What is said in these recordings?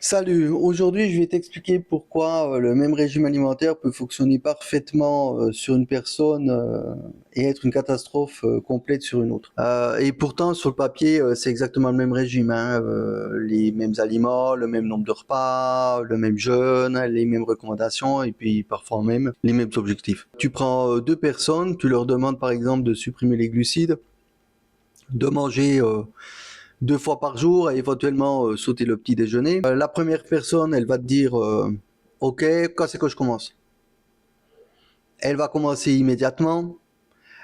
Salut, aujourd'hui je vais t'expliquer pourquoi le même régime alimentaire peut fonctionner parfaitement sur une personne et être une catastrophe complète sur une autre. Et pourtant sur le papier c'est exactement le même régime, hein, les mêmes aliments, le même nombre de repas, le même jeûne, les mêmes recommandations et puis parfois même les mêmes objectifs. Tu prends deux personnes, tu leur demandes par exemple de supprimer les glucides, de manger deux fois par jour et éventuellement sauter le petit déjeuner. La première personne, elle va te dire ok, quand c'est que je commence? Elle va commencer immédiatement.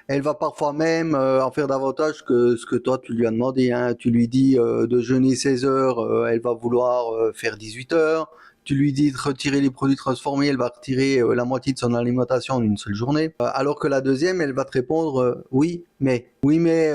Elle va parfois même en faire davantage que ce que toi tu lui as demandé, hein. Tu lui dis de jeûner 16 heures, elle va vouloir faire 18 heures. Tu lui dis de retirer les produits transformés, elle va retirer la moitié de son alimentation en une seule journée. Alors que la deuxième, elle va te répondre oui, mais. Oui, mais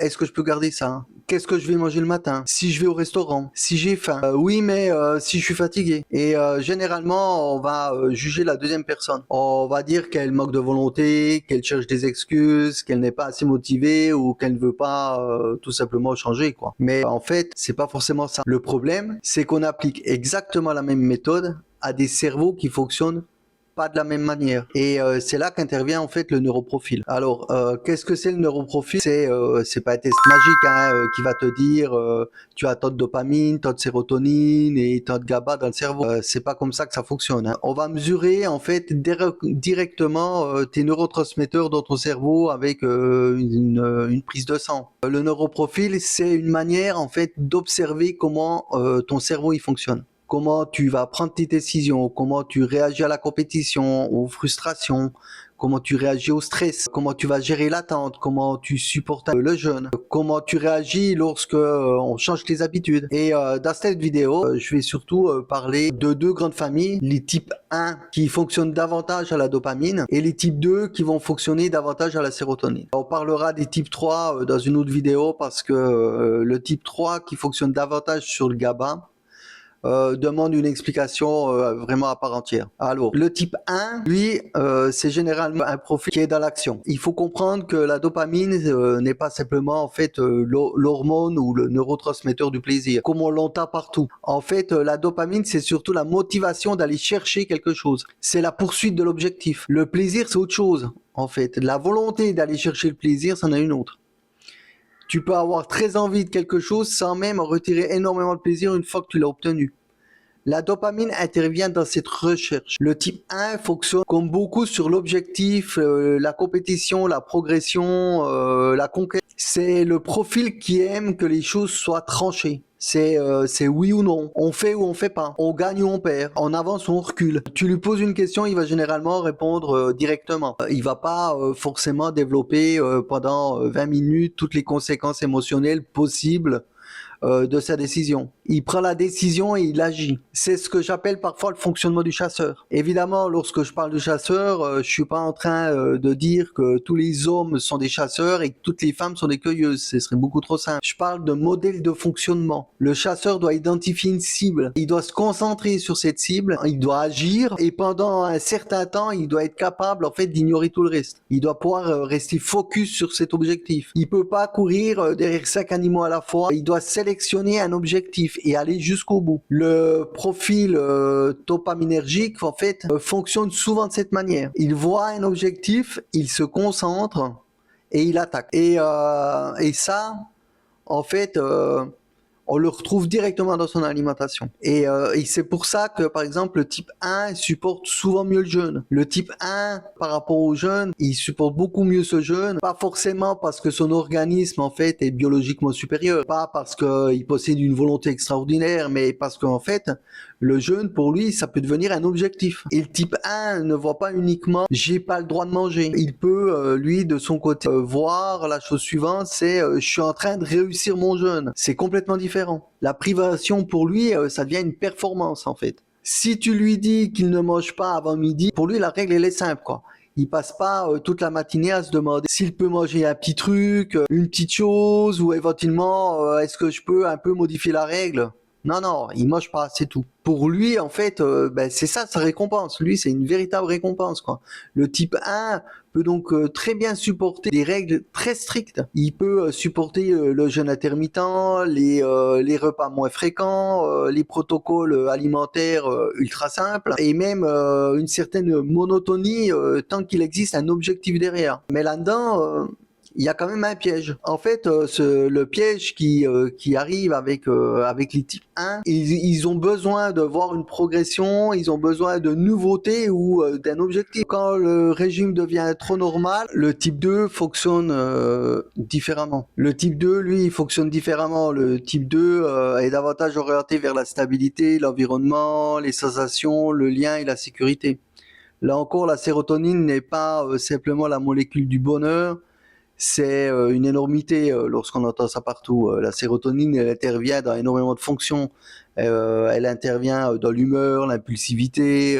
est-ce que je peux garder ça? Qu'est-ce que je vais manger le matin? Si je vais au restaurant? Si j'ai faim? Oui, mais si je suis fatigué? Et généralement, on va juger la deuxième personne. On va dire qu'elle manque de volonté, qu'elle cherche des excuses, qu'elle n'est pas assez motivée ou qu'elle ne veut pas tout simplement changer, quoi. Mais en fait, c'est pas forcément ça. Le problème, c'est qu'on applique exactement la même méthode à des cerveaux qui fonctionnent pas de la même manière. Et c'est là qu'intervient en fait le neuroprofil. Alors, qu'est-ce que c'est le neuroprofil? C'est pas un test magique hein, qui va te dire tu as tant de dopamine, tant de sérotonine et tant de GABA dans le cerveau. C'est pas comme ça que ça fonctionne, hein. On va mesurer en fait directement tes neurotransmetteurs dans ton cerveau avec une prise de sang. Le neuroprofil, c'est une manière en fait d'observer comment ton cerveau il fonctionne. Comment tu vas prendre tes décisions, comment tu réagis à la compétition, aux frustrations, comment tu réagis au stress, comment tu vas gérer l'attente, comment tu supportes le jeûne, comment tu réagis lorsque on change tes habitudes. Et dans cette vidéo, je vais surtout parler de deux grandes familles, les types 1 qui fonctionnent davantage à la dopamine et les types 2 qui vont fonctionner davantage à la sérotonine. On parlera des types 3 dans une autre vidéo parce que le type 3 qui fonctionne davantage sur le GABA demande une explication vraiment à part entière. Alors, le type 1, lui, c'est généralement un profil qui est dans l'action. Il faut comprendre que la dopamine n'est pas simplement en fait l'hormone ou le neurotransmetteur du plaisir, comme on l'entend partout. En fait, la dopamine, c'est surtout la motivation d'aller chercher quelque chose. C'est la poursuite de l'objectif. Le plaisir, c'est autre chose. En fait, la volonté d'aller chercher le plaisir, c'en est une autre. Tu peux avoir très envie de quelque chose sans même en retirer énormément de plaisir une fois que tu l'as obtenu. La dopamine intervient dans cette recherche. Le type 1 fonctionne comme beaucoup sur l'objectif, la compétition, la progression, la conquête. C'est le profil qui aime que les choses soient tranchées. C'est oui ou non. On fait ou on fait pas. On gagne ou on perd. On avance ou on recule. Tu lui poses une question, il va généralement répondre directement. Il va pas forcément développer pendant 20 minutes toutes les conséquences émotionnelles possibles de sa décision. Il prend la décision et il agit. C'est ce que j'appelle parfois le fonctionnement du chasseur. Évidemment, lorsque je parle de chasseur, je suis pas en train de dire que tous les hommes sont des chasseurs et que toutes les femmes sont des cueilleuses. Ce serait beaucoup trop simple. Je parle de modèle de fonctionnement. Le chasseur doit identifier une cible. Il doit se concentrer sur cette cible. Il doit agir et pendant un certain temps, il doit être capable en fait d'ignorer tout le reste. Il doit pouvoir rester focus sur cet objectif. Il peut pas courir derrière 5 animaux à la fois. Il doit sélectionner un objectif et aller jusqu'au bout. Le profil dopaminergique en fait fonctionne souvent de cette manière. Il voit un objectif, il se concentre et il attaque. Et ça, en fait, on le retrouve directement dans son alimentation. Et c'est pour ça que, par exemple, le type 1 supporte souvent mieux le jeûne. Le type 1, par rapport au jeûne, il supporte beaucoup mieux ce jeûne, pas forcément parce que son organisme, en fait, est biologiquement supérieur, pas parce qu'il possède une volonté extraordinaire, mais parce qu'en fait, le jeûne, pour lui, ça peut devenir un objectif. Et le type 1 ne voit pas uniquement j'ai pas le droit de manger. Il peut, lui, de son côté, voir la chose suivante, c'est je suis en train de réussir mon jeûne. C'est complètement différent. La privation, pour lui, ça devient une performance, en fait. Si tu lui dis qu'il ne mange pas avant midi, pour lui, la règle, elle est simple, quoi. Il passe pas toute la matinée à se demander s'il peut manger un petit truc, une petite chose, ou éventuellement, est-ce que je peux un peu modifier la règle? Non, non, il mange pas, c'est tout. Pour lui, en fait, c'est ça sa récompense. Lui, c'est une véritable récompense, quoi. Le type 1 peut donc très bien supporter des règles très strictes. Il peut supporter le jeûne intermittent, les repas moins fréquents, les protocoles alimentaires ultra simples, et même une certaine monotonie tant qu'il existe un objectif derrière. Mais là-dedans, il y a quand même un piège. En fait, le piège qui arrive avec les types 1, ils ont besoin de voir une progression, ils ont besoin de nouveautés ou d'un objectif. Quand le régime devient trop normal, le type 2 fonctionne différemment. Le type 2, lui, il fonctionne différemment. Le type 2 est davantage orienté vers la stabilité, l'environnement, les sensations, le lien et la sécurité. Là encore, la sérotonine n'est pas simplement la molécule du bonheur, c'est une énormité lorsqu'on entend ça partout. La sérotonine, elle intervient dans énormément de fonctions. Elle intervient dans l'humeur, l'impulsivité,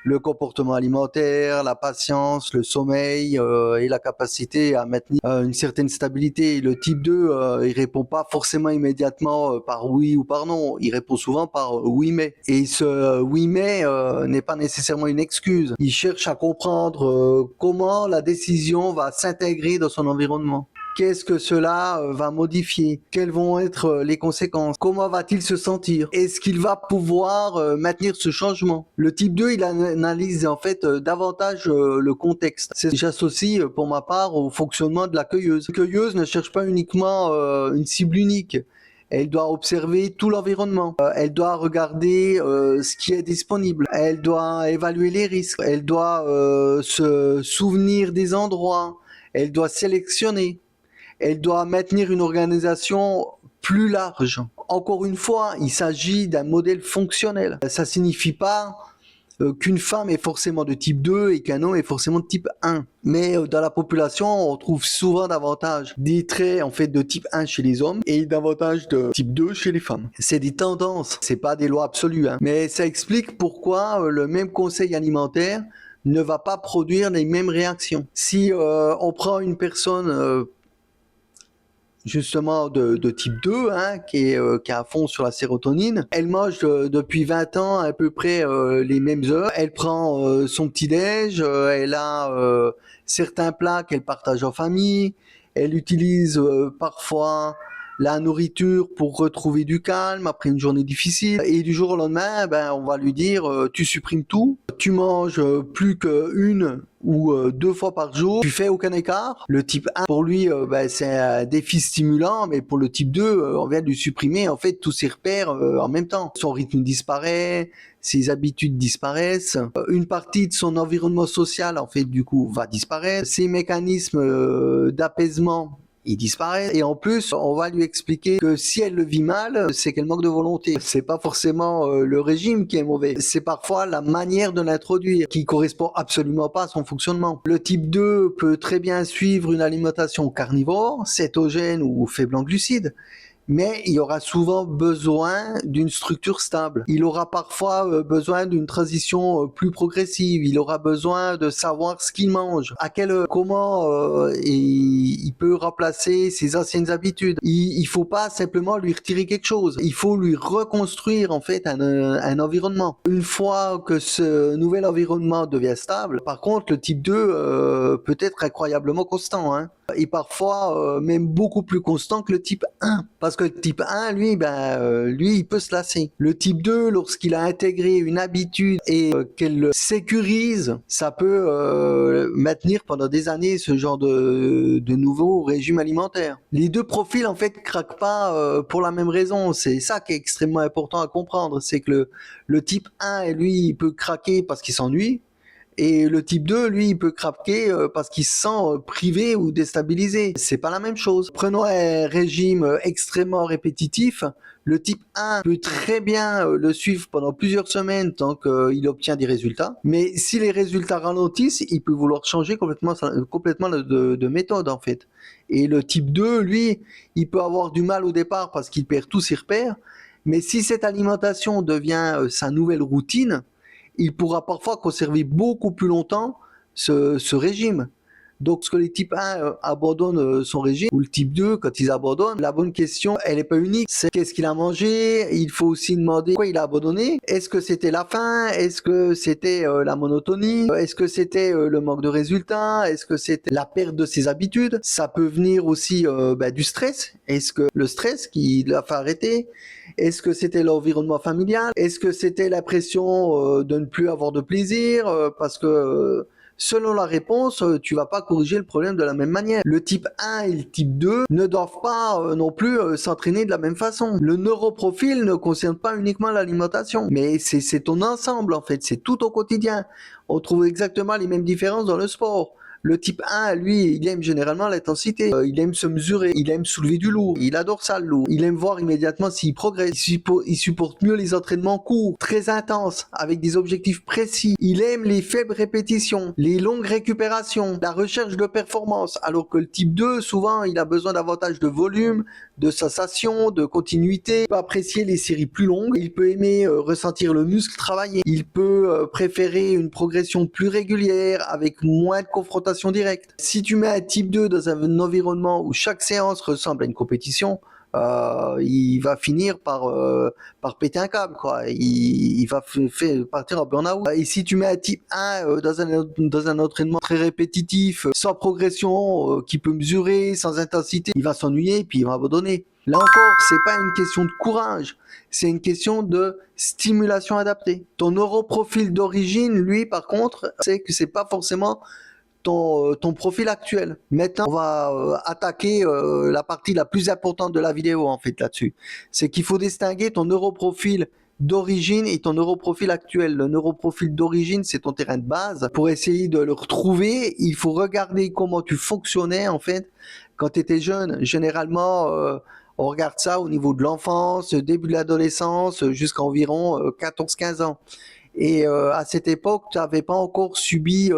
le comportement alimentaire, la patience, le sommeil et la capacité à maintenir une certaine stabilité. Le type 2, il répond pas forcément immédiatement par oui ou par non. Il répond souvent par oui mais. Et ce oui mais n'est pas nécessairement une excuse. Il cherche à comprendre comment la décision va s'intégrer dans son environnement. Qu'est-ce que cela va modifier? Quelles vont être les conséquences? Comment va-t-il se sentir? Est-ce qu'il va pouvoir maintenir ce changement? Le type 2, il analyse en fait davantage le contexte. J'associe pour ma part au fonctionnement de la cueilleuse. La cueilleuse ne cherche pas uniquement une cible unique. Elle doit observer tout l'environnement. Elle doit regarder ce qui est disponible. Elle doit évaluer les risques. Elle doit se souvenir des endroits. Elle doit sélectionner. Elle doit maintenir une organisation plus large. Encore une fois, il s'agit d'un modèle fonctionnel. Ça signifie pas qu'une femme est forcément de type 2 et qu'un homme est forcément de type 1. Mais dans la population, on trouve souvent davantage des traits en fait de type 1 chez les hommes et davantage de type 2 chez les femmes. C'est des tendances, c'est pas des lois absolues, hein. Mais ça explique pourquoi le même conseil alimentaire ne va pas produire les mêmes réactions. Si on prend une personne justement de type 2, hein, qui est à fond sur la sérotonine. Elle mange depuis 20 ans à peu près les mêmes heures. Elle prend son petit-déj, elle a certains plats qu'elle partage en famille. Elle utilise parfois la nourriture pour retrouver du calme après une journée difficile. Et du jour au lendemain, on va lui dire tu supprimes tout, tu manges plus qu'une ou 2 fois par jour, tu fais aucun écart. Le type 1, pour lui, c'est un défi stimulant, mais pour le type 2, on vient de lui supprimer en fait tous ses repères en même temps. Son rythme disparaît, ses habitudes disparaissent, une partie de son environnement social en fait du coup va disparaître, ses mécanismes d'apaisement il disparaît et en plus on va lui expliquer que si elle le vit mal, c'est qu'elle manque de volonté. C'est pas forcément le régime qui est mauvais, c'est parfois la manière de l'introduire qui correspond absolument pas à son fonctionnement. Le type 2 peut très bien suivre une alimentation carnivore, cétogène ou faible en glucides, mais il aura souvent besoin d'une structure stable. Il aura parfois besoin d'une transition plus progressive. Il aura besoin de savoir ce qu'il mange, comment il peut remplacer ses anciennes habitudes. Il faut pas simplement lui retirer quelque chose. Il faut lui reconstruire en fait un environnement. Une fois que ce nouvel environnement devient stable, par contre, le type 2 peut être incroyablement constant, hein. Et parfois même beaucoup plus constant que le type 1. Parce que le type 1, lui, lui, il peut se lasser. Le type 2, lorsqu'il a intégré une habitude et qu'elle le sécurise, ça peut maintenir pendant des années ce genre de nouveau régime alimentaire. Les deux profils, en fait, craquent pas pour la même raison. C'est ça qui est extrêmement important à comprendre. C'est que le type 1, lui, il peut craquer parce qu'il s'ennuie. Et le type 2, lui, il peut craquer parce qu'il se sent privé ou déstabilisé. C'est pas la même chose. Prenons un régime extrêmement répétitif. Le type 1 peut très bien le suivre pendant plusieurs semaines tant qu'il obtient des résultats. Mais si les résultats ralentissent, il peut vouloir changer complètement de méthode en fait. Et le type 2, lui, il peut avoir du mal au départ parce qu'il perd tous ses repères. Mais si cette alimentation devient sa nouvelle routine, il pourra parfois conserver beaucoup plus longtemps ce régime. Donc, ce que les types 1 abandonnent son régime, ou le type 2, quand ils abandonnent, la bonne question, elle n'est pas unique. C'est qu'est-ce qu'il a mangé? Il faut aussi demander pourquoi il a abandonné. Est-ce que c'était la faim? Est-ce que c'était la monotonie? Est-ce que c'était le manque de résultats? Est-ce que c'était la perte de ses habitudes? Ça peut venir aussi du stress. Est-ce que le stress qui l'a fait arrêter? Est-ce que c'était l'environnement familial? Est-ce que c'était la pression de ne plus avoir de plaisir? Parce que selon la réponse, tu vas pas corriger le problème de la même manière. Le type 1 et le type 2 ne doivent pas non plus s'entraîner de la même façon. Le neuroprofil ne concerne pas uniquement l'alimentation, mais c'est ton ensemble en fait, c'est tout au quotidien. On trouve exactement les mêmes différences dans le sport. Le type 1, lui, il aime généralement l'intensité. Il aime se mesurer. Il aime soulever du lourd. Il adore ça, le lourd. Il aime voir immédiatement s'il progresse. Il supporte mieux les entraînements courts, très intenses, avec des objectifs précis. Il aime les faibles répétitions, les longues récupérations, la recherche de performance. Alors que le type 2, souvent, il a besoin davantage de volume, de sensation, de continuité. Il peut apprécier les séries plus longues. Il peut aimer ressentir le muscle travailler. Il peut préférer une progression plus régulière avec moins de confrontation directe. Si tu mets un type 2 dans un environnement où chaque séance ressemble à une compétition, il va finir par péter un câble, quoi. Il va partir en burn-out. Et si tu mets un type 1 dans un entraînement très répétitif, sans progression, qui peut mesurer, sans intensité, il va s'ennuyer et puis il va abandonner. Là encore, c'est pas une question de courage, c'est une question de stimulation adaptée. Ton neuroprofil d'origine, lui, par contre, c'est que c'est pas forcément ton profil actuel. Maintenant, on va attaquer la partie la plus importante de la vidéo en fait là-dessus. C'est qu'il faut distinguer ton neuroprofil d'origine et ton neuroprofil actuel. Le neuroprofil d'origine, c'est ton terrain de base. Pour essayer de le retrouver, il faut regarder comment tu fonctionnais en fait quand tu étais jeune. Généralement, on regarde ça au niveau de l'enfance, début de l'adolescence, jusqu'à environ 14-15 ans. Et à cette époque, tu n'avais pas encore subi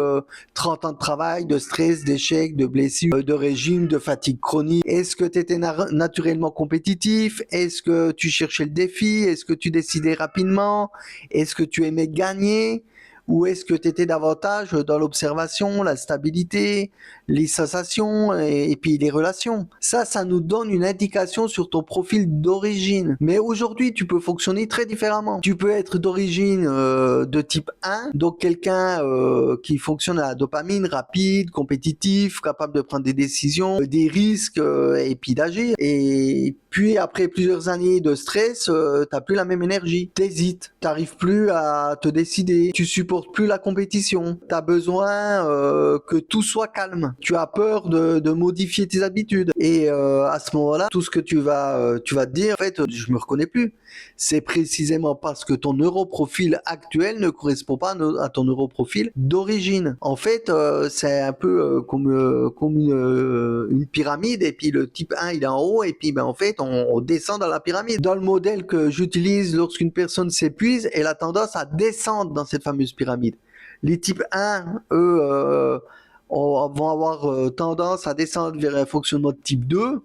30 ans de travail, de stress, d'échecs, de blessures, de régime, de fatigue chronique. Est-ce que tu étais naturellement compétitif? Est-ce que tu cherchais le défi? Est-ce que tu décidais rapidement? Est-ce que tu aimais gagner? Ou est-ce que tu étais davantage dans l'observation, la stabilité, les sensations et puis les relations? Ça nous donne une indication sur ton profil d'origine. Mais aujourd'hui, tu peux fonctionner très différemment. Tu peux être d'origine de type 1, donc quelqu'un qui fonctionne à la dopamine, rapide, compétitif, capable de prendre des décisions, des risques et puis d'agir. Et puis après plusieurs années de stress, t'as plus la même énergie. T'hésites, t'arrives plus à te décider, tu supportes plus la compétition. T'as besoin que tout soit calme. Tu as peur de modifier tes habitudes. Et à ce moment-là, tout ce que tu vas te dire, en fait, je me reconnais plus. C'est précisément parce que ton neuroprofil actuel ne correspond pas à ton neuroprofil d'origine. En fait, c'est un peu comme une pyramide, et puis le type 1 il est en haut, et puis en fait on descend dans la pyramide. Dans le modèle que j'utilise lorsqu'une personne s'épuise, elle a tendance à descendre dans cette fameuse pyramide. Les types 1, eux, vont avoir tendance à descendre vers un fonctionnement de type 2,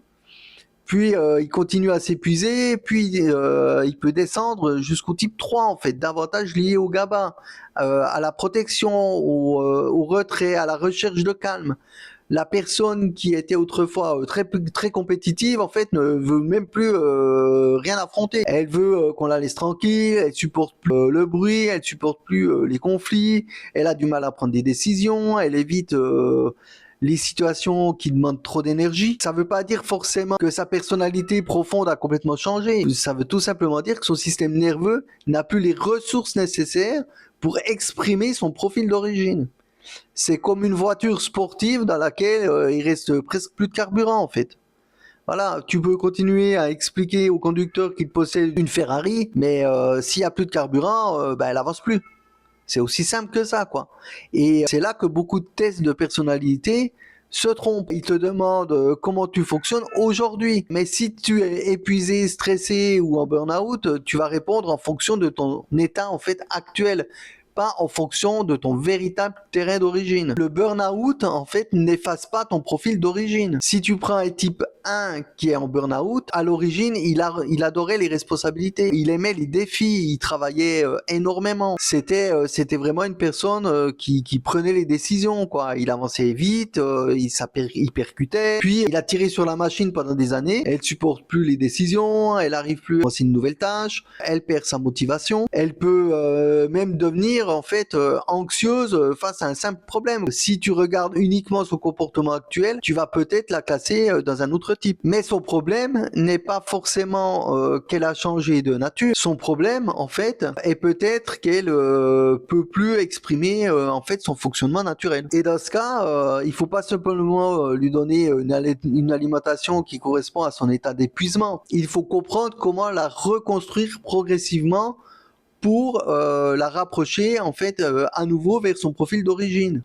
puis il continue à s'épuiser, puis il peut descendre jusqu'au type 3 en fait, davantage lié au GABA, à la protection, au retrait, à la recherche de calme. La personne qui était autrefois très compétitive, en fait, ne veut même plus rien affronter. Elle veut qu'on la laisse tranquille, elle supporte plus le bruit, elle supporte plus les conflits, elle a du mal à prendre des décisions, elle évite les situations qui demandent trop d'énergie. Ça veut pas dire forcément que sa personnalité profonde a complètement changé. Ça veut tout simplement dire que son système nerveux n'a plus les ressources nécessaires pour exprimer son profil d'origine. C'est comme une voiture sportive dans laquelle il reste presque plus de carburant en fait. Voilà, tu peux continuer à expliquer au conducteur qu'il possède une Ferrari, mais s'il n'y a plus de carburant, elle avance plus. C'est aussi simple que ça, quoi. Et c'est là que beaucoup de tests de personnalité se trompent. Ils te demandent comment tu fonctionnes aujourd'hui. Mais si tu es épuisé, stressé ou en burn-out, tu vas répondre en fonction de ton état en fait actuel. pas en fonction de ton véritable terrain d'origine. Le burn-out, en fait, n'efface pas ton profil d'origine. Si tu prends un type 1 qui est en burn-out, à l'origine, il adorait les responsabilités. Il aimait les défis. Il travaillait énormément. C'était vraiment une personne qui prenait les décisions, quoi. Il avançait vite, il percutait. Puis, il a tiré sur la machine pendant des années. Elle supporte plus les décisions. Elle arrive plus à lancer une nouvelle tâche. Elle perd sa motivation. Elle peut même devenir, en fait, anxieuse face à un simple problème. Si tu regardes uniquement son comportement actuel, tu vas peut-être la classer dans un autre type. Mais son problème n'est pas forcément qu'elle a changé de nature. Son problème, en fait, est peut-être qu'elle peut plus exprimer en fait son fonctionnement naturel. Et dans ce cas, il faut pas simplement lui donner une alimentation qui correspond à son état d'épuisement. Il faut comprendre comment la reconstruire progressivement pour la rapprocher en fait à nouveau vers son profil d'origine.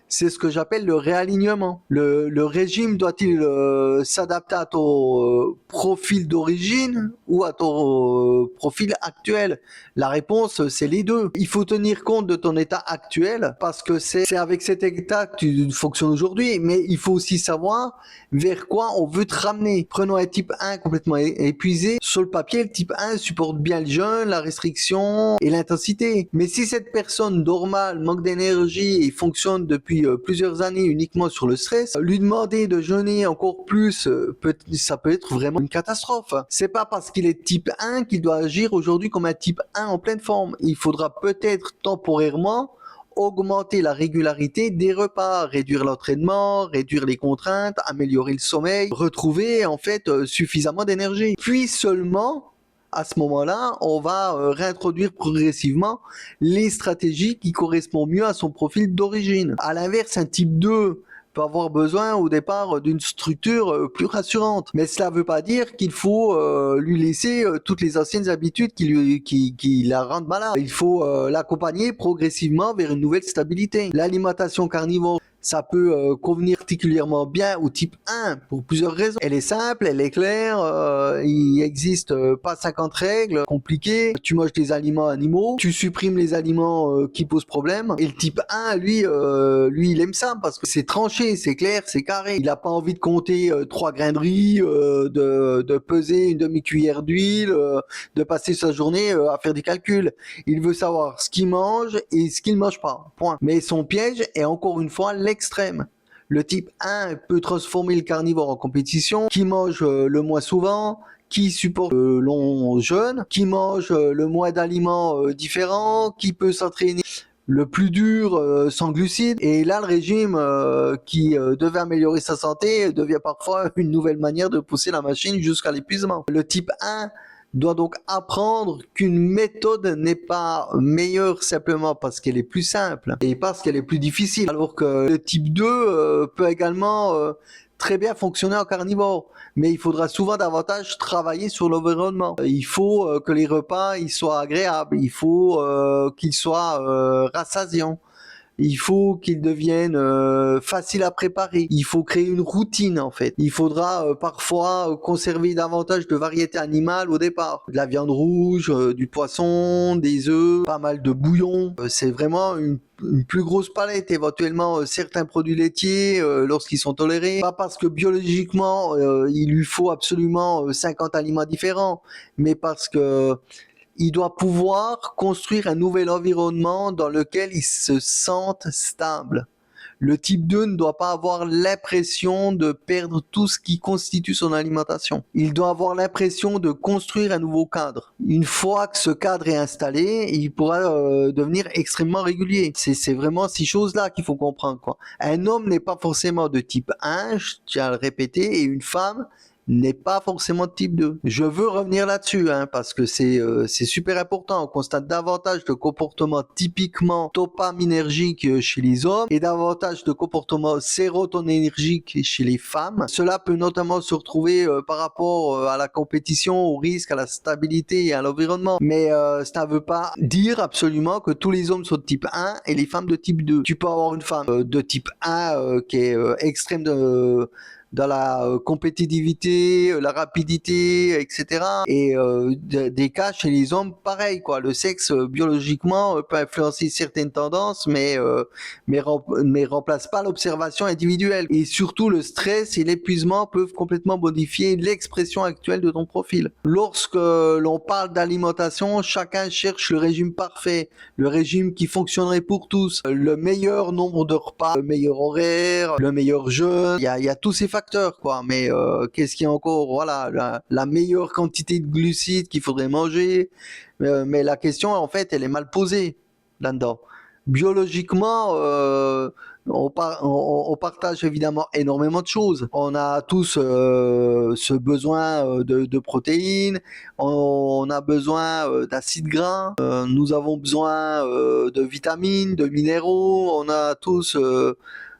C'est ce que j'appelle le réalignement. Le régime doit-il s'adapter à ton profil d'origine ou à ton profil actuel? La réponse, c'est les deux. Il faut tenir compte de ton état actuel parce que c'est avec cet état que tu fonctionnes aujourd'hui, mais il faut aussi savoir vers quoi on veut te ramener. Prenons un type 1 complètement épuisé. Sur le papier, le type 1 supporte bien le jeûne, la restriction et l'intensité. Mais si cette personne normale manque d'énergie et fonctionne depuis plusieurs années uniquement sur le stress, lui demander de jeûner encore plus, ça peut être vraiment une catastrophe. C'est pas parce qu'il est type 1 qu'il doit agir aujourd'hui comme un type 1 en pleine forme. Il faudra peut-être temporairement augmenter la régularité des repas, réduire l'entraînement, réduire les contraintes, améliorer le sommeil, retrouver en fait suffisamment d'énergie. Puis seulement à ce moment-là, on va réintroduire progressivement les stratégies qui correspondent mieux à son profil d'origine. À l'inverse, un type 2 peut avoir besoin au départ d'une structure plus rassurante. Mais cela ne veut pas dire qu'il faut lui laisser toutes les anciennes habitudes qui la rendent malade. Il faut l'accompagner progressivement vers une nouvelle stabilité. L'alimentation carnivore, ça peut convenir particulièrement bien au type 1 pour plusieurs raisons. Elle est simple, elle est claire, il n'existe pas 50 règles compliquées. Tu manges des aliments animaux, tu supprimes les aliments qui posent problème. Et le type 1, lui, il aime ça parce que c'est tranché, c'est clair, c'est carré. Il n'a pas envie de compter 3 grains de riz, de peser une demi-cuillère d'huile, de passer sa journée à faire des calculs. Il veut savoir ce qu'il mange et ce qu'il ne mange pas. Point. Mais son piège est encore une fois l'extrême. Le type 1 peut transformer le carnivore en compétition, qui mange le moins souvent, qui supporte le long jeûne, qui mange le moins d'aliments différents, qui peut s'entraîner le plus dur sans glucides. Et là, le régime qui devait améliorer sa santé devient parfois une nouvelle manière de pousser la machine jusqu'à l'épuisement. Le type 1 doit donc apprendre qu'une méthode n'est pas meilleure simplement parce qu'elle est plus simple et parce qu'elle est plus difficile, alors que le type 2 peut également très bien fonctionner en carnivore, mais il faudra souvent davantage travailler sur l'environnement. Il faut que les repas ils soient agréables, il faut qu'ils soient rassasiants. Il faut qu'ils deviennent faciles à préparer. Il faut créer une routine en fait. Il faudra parfois conserver davantage de variétés animales au départ. De la viande rouge, du poisson, des œufs, pas mal de bouillon. C'est vraiment une plus grosse palette, éventuellement certains produits laitiers lorsqu'ils sont tolérés. Pas parce que biologiquement il lui faut absolument 50 aliments différents, mais parce que il doit pouvoir construire un nouvel environnement dans lequel il se sente stable. Le type 2 ne doit pas avoir l'impression de perdre tout ce qui constitue son alimentation. Il doit avoir l'impression de construire un nouveau cadre. Une fois que ce cadre est installé, il pourra devenir extrêmement régulier. C'est vraiment ces choses-là qu'il faut comprendre, quoi. Un homme n'est pas forcément de type 1, je tiens à le répéter, et une femme n'est pas forcément de type 2. Je veux revenir là-dessus, parce que c'est super important. On constate davantage de comportements typiquement dopaminergiques chez les hommes et davantage de comportements sérotoninergiques chez les femmes. Cela peut notamment se retrouver par rapport à la compétition, au risque, à la stabilité et à l'environnement. Mais ça ne veut pas dire absolument que tous les hommes sont de type 1 et les femmes de type 2. Tu peux avoir une femme de type 1 qui est extrême dans la compétitivité, la rapidité, etc. Et des cas chez les hommes, pareil, quoi. Le sexe biologiquement peut influencer certaines tendances, mais remplace pas l'observation individuelle. Et surtout, le stress et l'épuisement peuvent complètement modifier l'expression actuelle de ton profil. Lorsque l'on parle d'alimentation, chacun cherche le régime parfait, le régime qui fonctionnerait pour tous, le meilleur nombre de repas, le meilleur horaire, le meilleur jeûne. Il y a tous ces facteurs, quoi. Mais qu'est-ce qu'il y a encore? Voilà, la meilleure quantité de glucides qu'il faudrait manger. Mais la question, en fait, elle est mal posée là-dedans. Biologiquement, on partage évidemment énormément de choses. On a tous ce besoin de protéines, on a besoin d'acides gras, nous avons besoin de vitamines, de minéraux, on a tous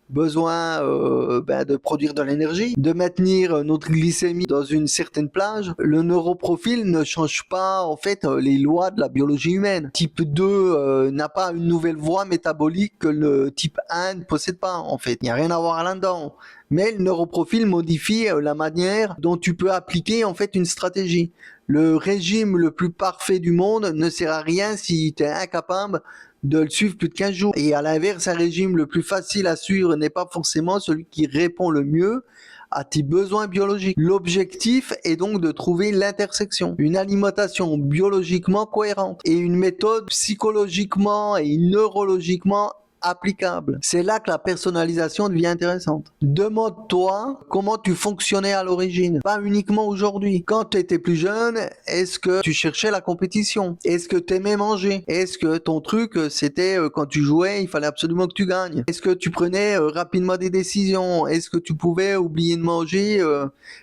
besoin de produire de l'énergie, de maintenir notre glycémie dans une certaine plage. Le neuroprofil ne change pas en fait les lois de la biologie humaine. Type 2 n'a pas une nouvelle voie métabolique que le type 1 ne possède pas en fait. Il n'y a rien à voir là-dedans. Mais le neuroprofil modifie la manière dont tu peux appliquer en fait une stratégie. Le régime le plus parfait du monde ne sert à rien si tu es incapable de le suivre plus de 15 jours. Et à l'inverse, un régime le plus facile à suivre n'est pas forcément celui qui répond le mieux à tes besoins biologiques. L'objectif est donc de trouver l'intersection, une alimentation biologiquement cohérente et une méthode psychologiquement et neurologiquement applicable. C'est là que la personnalisation devient intéressante. Demande-toi comment tu fonctionnais à l'origine, pas uniquement aujourd'hui. Quand tu étais plus jeune, est-ce que tu cherchais la compétition? Est-ce que tu aimais manger? Est-ce que ton truc, c'était quand tu jouais, il fallait absolument que tu gagnes? Est-ce que tu prenais rapidement des décisions? Est-ce que tu pouvais oublier de manger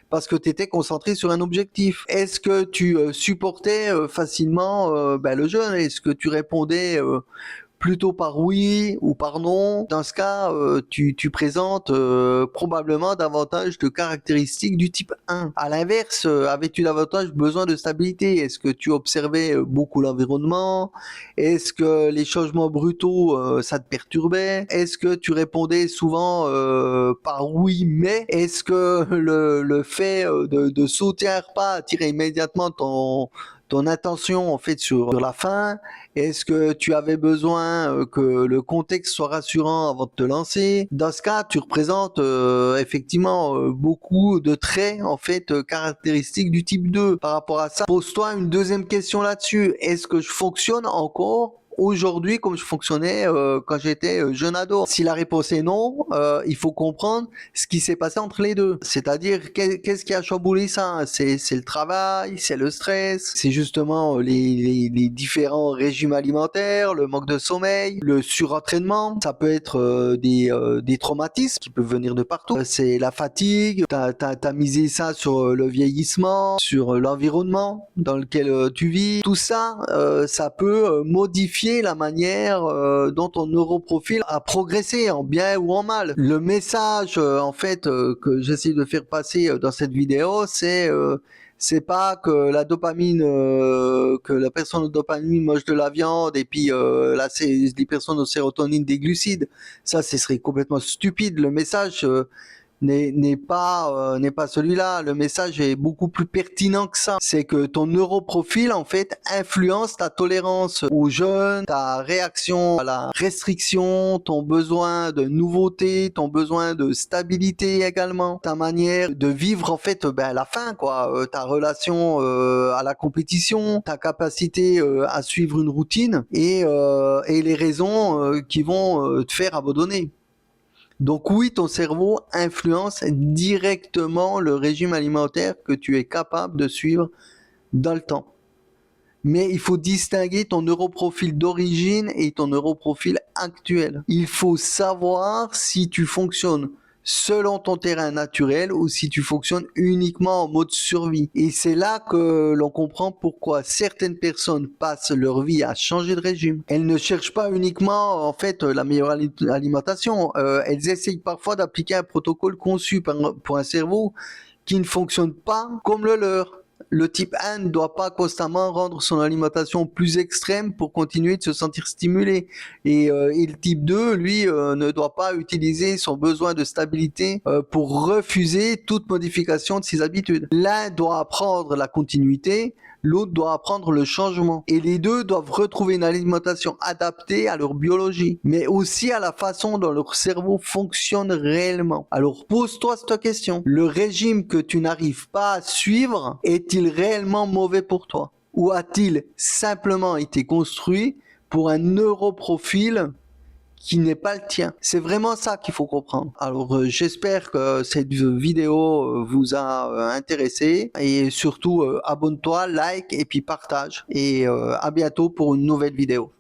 parce que tu étais concentré sur un objectif? Est-ce que tu supportais facilement le jeûne? Est-ce que tu répondais plutôt par oui ou par non? Dans ce cas, tu présentes probablement davantage de caractéristiques du type 1. À l'inverse, avais-tu davantage besoin de stabilité? Est-ce que tu observais beaucoup l'environnement? Est-ce que les changements brutaux, ça te perturbait? Est-ce que tu répondais souvent par oui, mais? Est-ce que le fait de sauter un repas attirait immédiatement ton attention en fait sur la faim? Est-ce que tu avais besoin que le contexte soit rassurant avant de te lancer? Dans ce cas, tu représentes effectivement beaucoup de traits en fait caractéristiques du type 2. Par rapport à ça, pose-toi une deuxième question là-dessus. Est-ce que je fonctionne encore aujourd'hui comme je fonctionnais quand j'étais jeune ado? Si la réponse est non, il faut comprendre ce qui s'est passé entre les deux. C'est-à-dire qu'est-ce qui a chamboulé ça? C'est le travail, c'est le stress, c'est justement les différents régimes alimentaires, le manque de sommeil, le surentraînement. Ça peut être des traumatismes qui peuvent venir de partout. C'est la fatigue, t'as misé ça sur le vieillissement, sur l'environnement dans lequel tu vis. Tout ça, ça peut modifier la manière dont ton neuroprofil a progressé en bien ou en mal. Le message en fait que j'essaie de faire passer dans cette vidéo, c'est pas que la dopamine, que la personne au dopamine mange de la viande et puis là c'est les personnes au sérotonine des glucides. Ça, ce serait complètement stupide. Le message n'est pas celui-là. Le message est beaucoup plus pertinent que ça. C'est que ton neuroprofil en fait influence ta tolérance au jeûne, ta réaction à la restriction, ton besoin de nouveauté, ton besoin de stabilité également, ta manière de vivre en fait la faim quoi, ta relation à la compétition, ta capacité à suivre une routine et les raisons qui vont te faire abandonner. Donc oui, ton cerveau influence directement le régime alimentaire que tu es capable de suivre dans le temps. Mais il faut distinguer ton neuroprofil d'origine et ton neuroprofil actuel. Il faut savoir si tu fonctionnes selon ton terrain naturel ou si tu fonctionnes uniquement en mode survie. Et c'est là que l'on comprend pourquoi certaines personnes passent leur vie à changer de régime. Elles ne cherchent pas uniquement en fait la meilleure alimentation. Elles essayent parfois d'appliquer un protocole conçu pour un cerveau qui ne fonctionne pas comme le leur. Le type 1 ne doit pas constamment rendre son alimentation plus extrême pour continuer de se sentir stimulé. Et le type 2, lui, ne doit pas utiliser son besoin de stabilité pour refuser toute modification de ses habitudes. L'un doit apprendre la continuité, l'autre doit apprendre le changement. Et les deux doivent retrouver une alimentation adaptée à leur biologie, mais aussi à la façon dont leur cerveau fonctionne réellement. Alors pose-toi cette question. Le régime que tu n'arrives pas à suivre est-il réellement mauvais pour toi? Ou a-t-il simplement été construit pour un neuroprofil qui n'est pas le tien? C'est vraiment ça qu'il faut comprendre. Alors j'espère que cette vidéo vous a intéressé et surtout abonne-toi, like et puis partage et à bientôt pour une nouvelle vidéo.